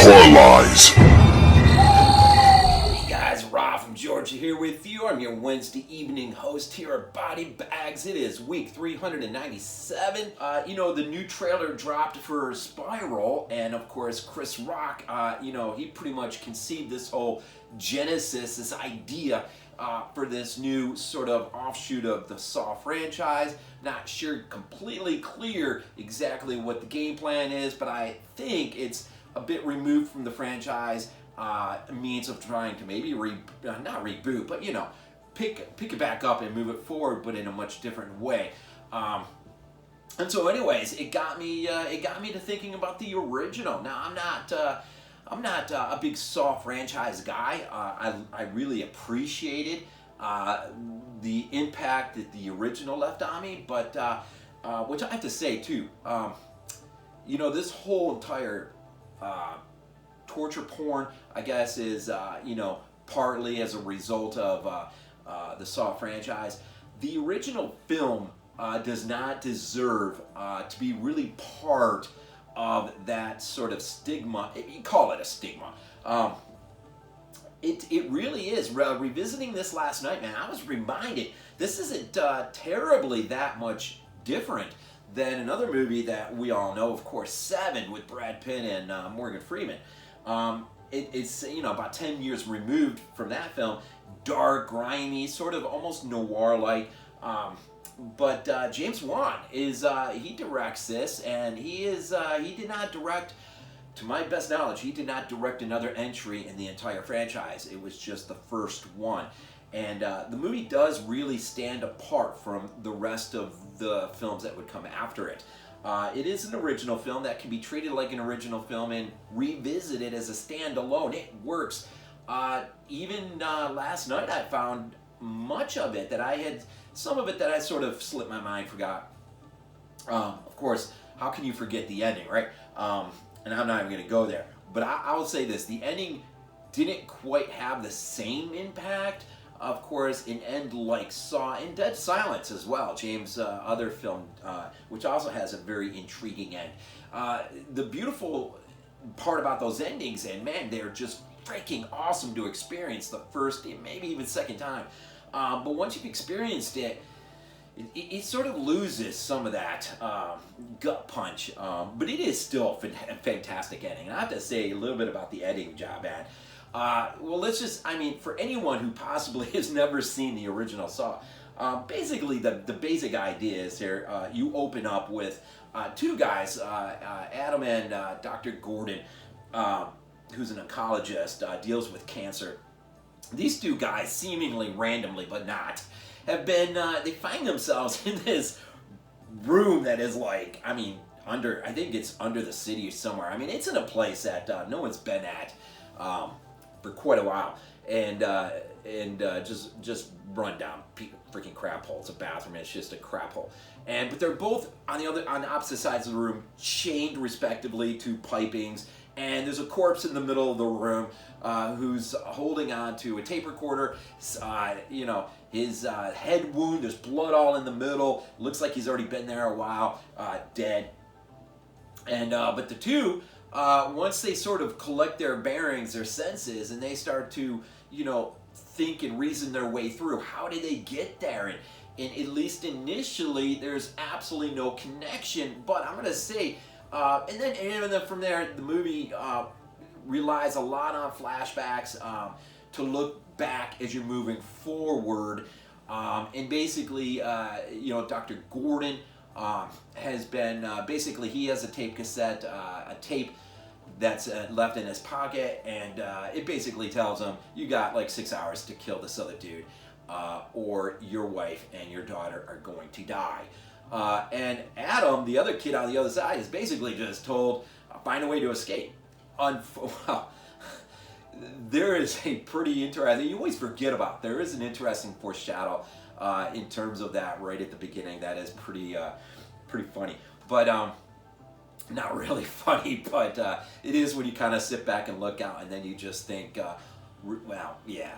Hardcore Lies. Hey guys, Rob from Georgia here with you. I'm your Wednesday evening host here at BodyBags. It is week 397. The new trailer dropped for Spiral, and of course, Chris Rock, he pretty much conceived this whole genesis, this idea for this new sort of offshoot of the Saw franchise. Not sure completely clear exactly what the game plan is, but I think it's a bit removed from the franchise means of trying to maybe not reboot, but pick it back up and move it forward, but in a much different way. And so, anyways, it got me to thinking about the original. Now, I'm not a big Saw franchise guy. I really appreciated the impact that the original left on me, but which I have to say too. This whole entire torture porn, I guess, is partly as a result of the Saw franchise. The original film does not deserve to be really part of that sort of stigma. You call it a stigma. It really is. Revisiting this last night, man, I was reminded this isn't terribly that much different than another movie that we all know, of course, Seven, with Brad Pitt and Morgan Freeman. It's about 10 years removed from that film. Dark, grimy, sort of almost noir-like. But James Wan he directs this, and he did not direct, to my best knowledge, he did not direct another entry in the entire franchise. It was just the first one. And the movie does really stand apart from the rest of the films that would come after it. It is an original film that can be treated like an original film and revisited as a standalone. It works. Even last night I found much of it some of it that I sort of slipped my mind, forgot. Of course, how can you forget the ending, right? And I'm not even going to go there. But I will say this, the ending didn't quite have the same impact. Of course, an end like Saw, and Dead Silence as well, James' other film, which also has a very intriguing end. The beautiful part about those endings, and man, they're just freaking awesome to experience the first, maybe even second time. But once you've experienced it, it sort of loses some of that gut punch. But it is still a fantastic ending. And I have to say a little bit about the editing job, man. For anyone who possibly has never seen the original Saw, basically the basic idea is here, you open up with two guys, Adam and Dr. Gordon, who's an oncologist, deals with cancer. These two guys, seemingly randomly, but not, they find themselves in this room that is I think it's under the city somewhere. I mean, it's in a place that no one's been at for quite a while, and just run down freaking crap hole. It's a bathroom, and it's just a crap hole. But they're both on the opposite sides of the room, chained respectively to pipings. And there's a corpse in the middle of the room who's holding on to a tape recorder. His head wound, there's blood all in the middle. Looks like he's already been there a while, dead. And but the two, once they sort of collect their bearings, their senses, and they start to, think and reason their way through, how did they get there? And at least initially, there's absolutely no connection. But I'm going to say, and then from there, the movie relies a lot on flashbacks to look back as you're moving forward. And basically, Dr. Gordon has been, he has a tape cassette, a tape that's left in his pocket, and it basically tells him, you got like 6 hours to kill this other dude, or your wife and your daughter are going to die. And Adam, the other kid on the other side, is basically just told, find a way to escape. There is a pretty interesting, you always forget about, there is an interesting foreshadow in terms of that right at the beginning. That is pretty funny. But not really funny, but it is when you kind of sit back and look out, and then you just think, well, yeah.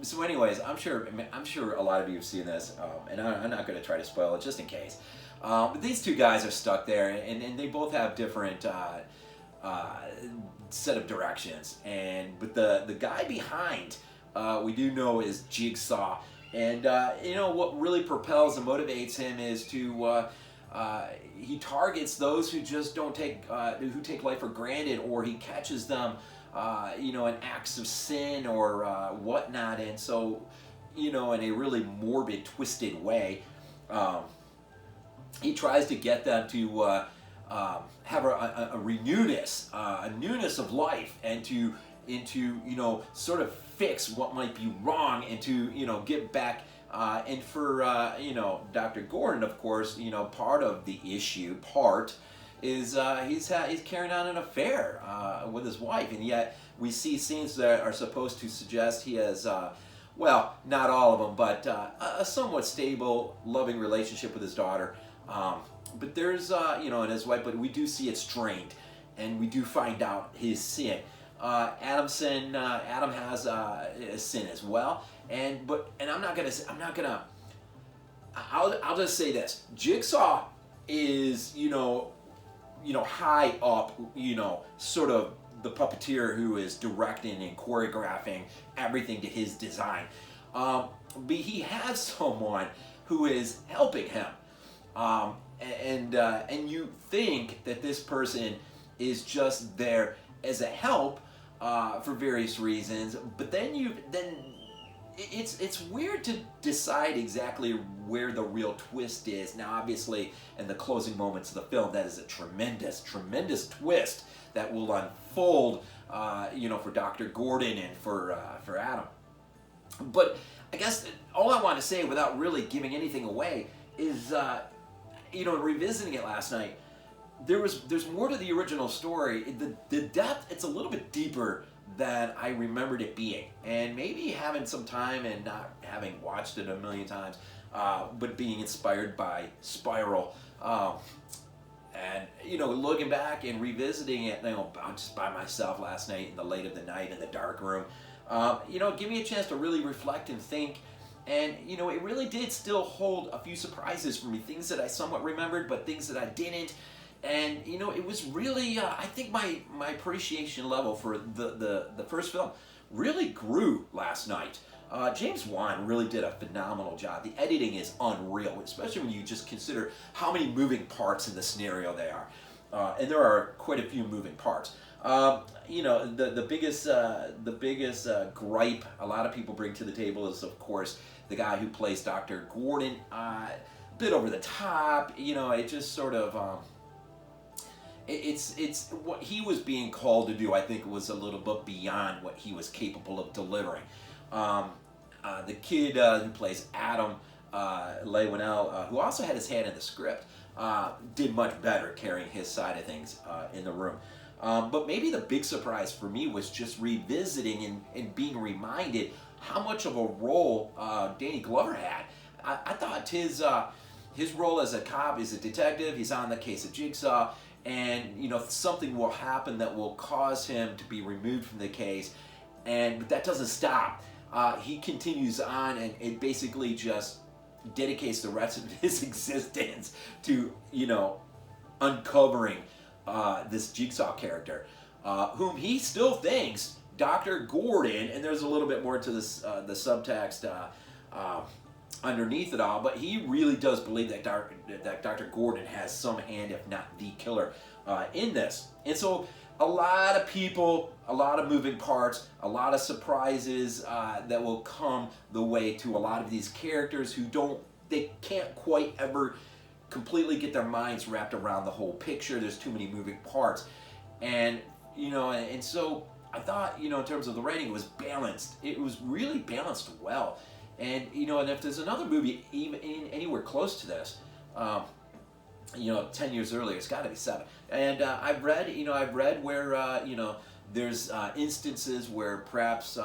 So anyways, I'm sure a lot of you have seen this, and I'm not going to try to spoil it just in case. But these two guys are stuck there, and they both have different set of directions. But the guy behind, we do know, is Jigsaw. And what really propels and motivates him is to he targets those who just don't who take life for granted, or he catches them in acts of sin or whatnot. And so, in a really morbid, twisted way, he tries to get them to have a newness of life, and to sort of fix what might be wrong, and to get back. And for Dr. Gordon, of course, part of the issue is he's carrying on an affair with his wife, and yet we see scenes that are supposed to suggest he has, well, not all of them, but a somewhat stable, loving relationship with his daughter. But there's, and his wife, but we do see it strained, and we do find out his sin. Adam has a sin as well, I'll just say this: Jigsaw is, high up, sort of the puppeteer who is directing and choreographing everything to his design. But he has someone who is helping him. And you think that this person is just there as a help for various reasons, but then it's weird to decide exactly where the real twist is. Now, obviously, in the closing moments of the film, that is a tremendous, tremendous twist that will unfold, for Dr. Gordon and for Adam. But I guess all I want to say, without really giving anything away, is, revisiting it last night, there's more to the original story. The depth, it's a little bit deeper than I remembered it being. And maybe having some time and not having watched it a million times, but being inspired by Spiral. And, looking back and revisiting it, just by myself last night in the late of the night in the dark room, give me a chance to really reflect and think. And, it really did still hold a few surprises for me. Things that I somewhat remembered, but things that I didn't. And, it was really, I think my appreciation level for the first film really grew last night. James Wan really did a phenomenal job. The editing is unreal, especially when you just consider how many moving parts in the scenario there are. And there are quite a few moving parts. The biggest gripe a lot of people bring to the table is, of course, the guy who plays Dr. Gordon. A bit over the top, it just sort of... It's what he was being called to do, I think, was a little bit beyond what he was capable of delivering. The kid who plays Adam, Leigh Whannell, who also had his hand in the script, did much better carrying his side of things in the room. But maybe the big surprise for me was just revisiting and being reminded how much of a role Danny Glover had. I thought his role as a cop, as a detective, he's on the case of Jigsaw, and something will happen that will cause him to be removed from the case, but that doesn't stop. He continues on, and it basically just dedicates the rest of his existence to uncovering this Jigsaw character, whom he still thinks Dr. Gordon, and there's a little bit more to this the subtext underneath it all, but he really does believe that Dr. Gordon has some hand, if not the killer, in this. And so a lot of people, a lot of moving parts, a lot of surprises that will come the way to a lot of these characters who they can't quite ever completely get their minds wrapped around the whole picture. There's too many moving parts. And, and so I thought, in terms of the writing, it was balanced. It was really balanced well. And, and if there's another movie even anywhere close to this, 10 years earlier, it's got to be 7. And I've read where, there's instances where perhaps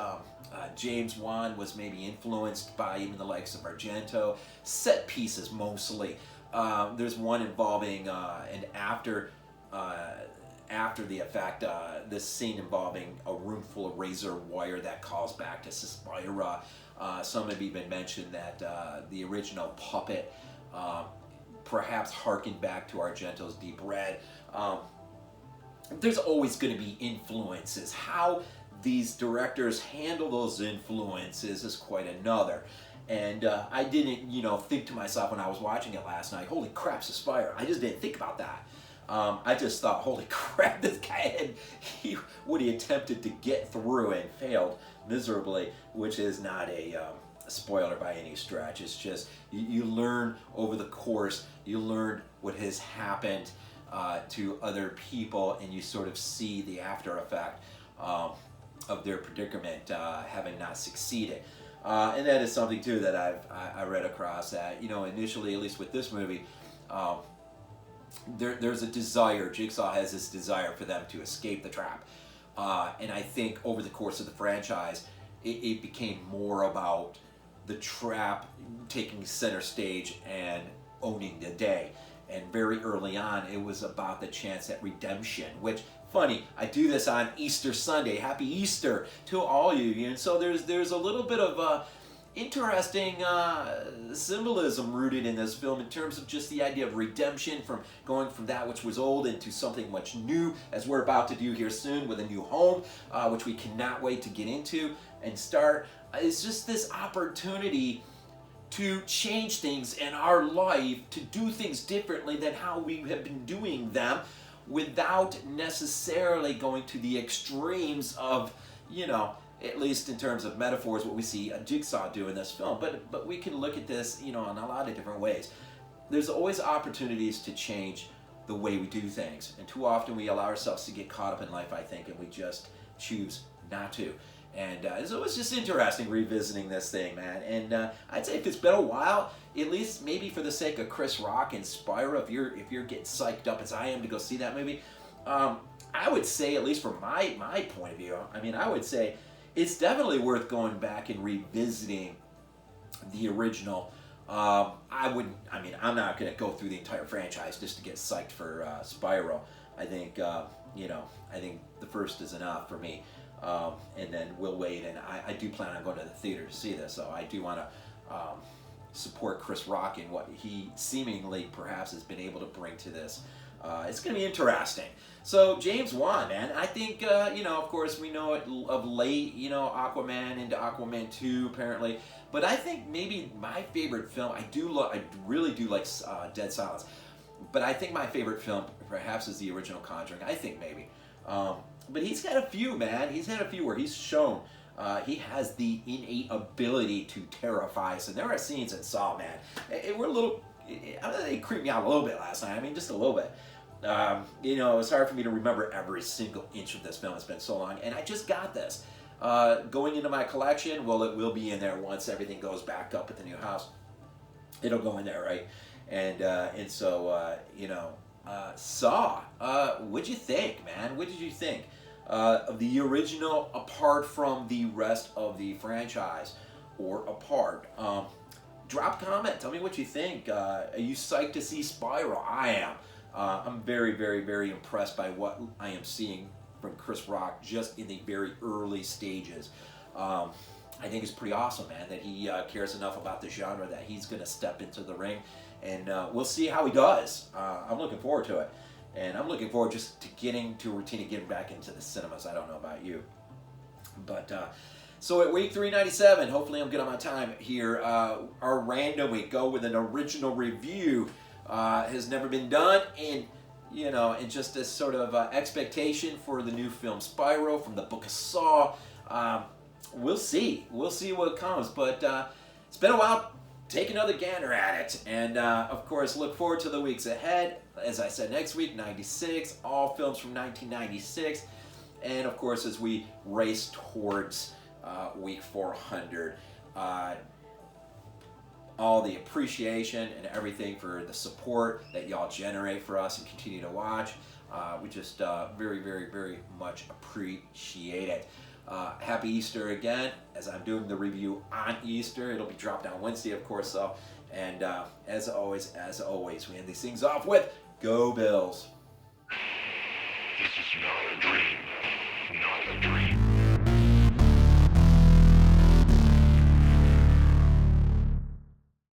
James Wan was maybe influenced by even the likes of Argento, set pieces mostly. There's one involving an after the effect, this scene involving a room full of razor wire that calls back to Suspira. Some have even mentioned that the original puppet perhaps harkened back to Argento's Deep Red. there's always going to be influences. How these directors handle those influences is quite another. And I didn't, think to myself when I was watching it last night, holy crap, Suspire. I just didn't think about that. I just thought, holy crap, this guy what he attempted to get through and failed miserably, which is not a spoiler by any stretch. It's just, you learn over the course, you learn what has happened to other people, and you sort of see the after effect of their predicament, having not succeeded. And that is something too that I read across, that initially, at least with this movie, there's a desire. Jigsaw has this desire for them to escape the trap, and I think over the course of the franchise, it became more about the trap taking center stage and owning the day. And very early on, it was about the chance at redemption, which, funny, I do this on Easter Sunday. Happy Easter to all you. And so there's a little bit of interesting symbolism rooted in this film in terms of just the idea of redemption, from going from that which was old into something much new, as we're about to do here soon with a new home, which we cannot wait to get into and start. It's just this opportunity to change things in our life, to do things differently than how we have been doing them, without necessarily going to the extremes of, at least in terms of metaphors, what we see a Jigsaw do in this film. But we can look at this, in a lot of different ways. There's always opportunities to change the way we do things, and too often we allow ourselves to get caught up in life, I think, and we just choose not to. And so it was just interesting revisiting this thing, man. And I'd say if it's been a while, at least maybe for the sake of Chris Rock and Spyro, if you're getting psyched up as I am to go see that movie, I would say, at least from my point of view, I would say it's definitely worth going back and revisiting the original. I'm not going to go through the entire franchise just to get psyched for Spyro. I think, I think the first is enough for me. And then we'll wait, and I do plan on going to the theater to see this, so I do want to support Chris Rock in what he seemingly perhaps has been able to bring to this. It's going to be interesting. So James Wan, man, I think, of course we know it of late, Aquaman into Aquaman 2 apparently, but I think maybe my favorite film, I really do like Dead Silence, but I think my favorite film perhaps is the original Conjuring, I think maybe. But he's got a few, man. He's had a few where he's shown he has the innate ability to terrify us. And there are scenes in Saw, man. They creeped me out a little bit last night. Just a little bit. It was hard for me to remember every single inch of this film. It's been so long. And I just got this. Going into my collection, well, it will be in there once everything goes back up at the new house. It'll go in there, right? And so, Saw, what'd you think, man? What did you think of the original, apart from the rest of the franchise, or apart? Drop a comment. Tell me what you think. Are you psyched to see Spyro? I am. I'm very, very, very impressed by what I am seeing from Chris Rock just in the very early stages. I think it's pretty awesome, man, that he cares enough about the genre that he's going to step into the ring. And we'll see how he does. I'm looking forward to it. And I'm looking forward just to getting to a routine of getting back into the cinemas. I don't know about you. But, so at week 397, hopefully I'm good on my time here. Our random week, go with an original review. Has never been done. And, and just this sort of expectation for the new film Spyro from the Book of Saw. We'll see. We'll see what comes. But it's been a while. Take another gander at it, and of course look forward to the weeks ahead. As I said, next week 96, all films from 1996, and of course as we race towards week 400, all the appreciation and everything for the support that y'all generate for us and continue to watch. We just very, very, very much appreciate it. Happy Easter again, as I'm doing the review on Easter. It'll be dropped on Wednesday, of course, though. And as always, we end these things off with Go Bills. This is not a dream. Not a dream.